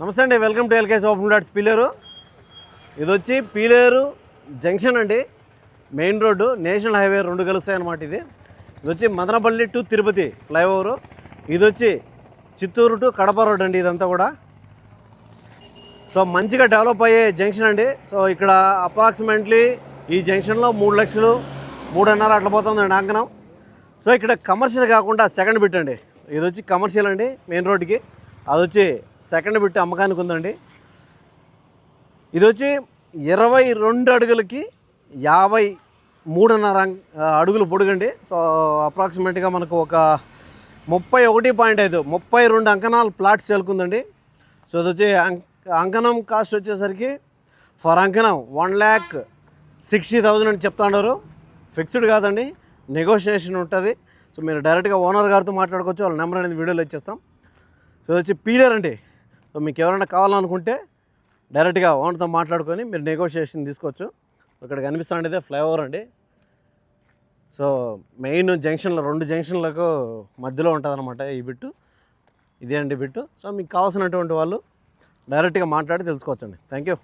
నమస్తే అండి, welcome to LKS open dots Piler. ఇది వచ్చి పీలేరు జంక్షన్ అండి, మెయిన్ రోడ్డు, నేషనల్ హైవే రెండు కలుస్తాయి అన్నమాట. ఇది వచ్చి మదనపల్లి టు తిరుపతి ఫ్లైఓవరు. ఇది వచ్చి చిత్తూరు టు కడప రోడ్ అండి. ఇదంతా కూడా సో మంచిగా డెవలప్ అయ్యే జంక్షన్ అండి. సో ఇక్కడ అప్రాక్సిమేట్లీ ఈ జంక్షన్లో 3 లక్షలు 3.5 అట్లా పోతుందండి అంకనం. సో ఇక్కడ కమర్షియల్ కాకుండా సెకండ్ బిట్ అండి. ఇది వచ్చి కమర్షియల్ అండి, మెయిన్ రోడ్డుకి. అది వచ్చి సెకండ్ బిట్ అమ్మకానికి ఉందండి. ఇది వచ్చి 22 అడుగులకి 53.5 అడుగులు పొడుగండి. సో అప్రాక్సిమేట్గా మనకు ఒక 31.5 32 అంకణాలు ప్లాట్ చేరుకుందండి. సో ఇది వచ్చి అంకణం కాస్ట్ వచ్చేసరికి ఫర్ అంకణం 1,60,000 అని చెప్తా ఉన్నారు. ఫిక్స్డ్ కాదండి, నెగోషియేషన్ ఉంటుంది. సో మీరు డైరెక్ట్గా ఓనర్ గారితో మాట్లాడుకోవచ్చు. వాళ్ళ నెంబర్ అనేది వీడియోలో ఇచ్చేస్తాం. సో వచ్చి పీలేరు అండి. సో మీకు ఎవరైనా కావాలనుకుంటే డైరెక్ట్గా ఓనర్తో మాట్లాడుకొని మీరు నెగోషియేషన్ తీసుకోవచ్చు. ఇక్కడ కనిపిస్తుండేదే ఫ్లైఓవర్ అండి. సో మెయిన్ జంక్షన్లో 2 జంక్షన్లకు మధ్యలో ఉంటుంది అనమాట ఈ బిట్టు. ఇదే అండి బిట్టు. సో మీకు కావాల్సినటువంటి వాళ్ళు డైరెక్ట్గా మాట్లాడి తెలుసుకోవచ్చండి. Thank you.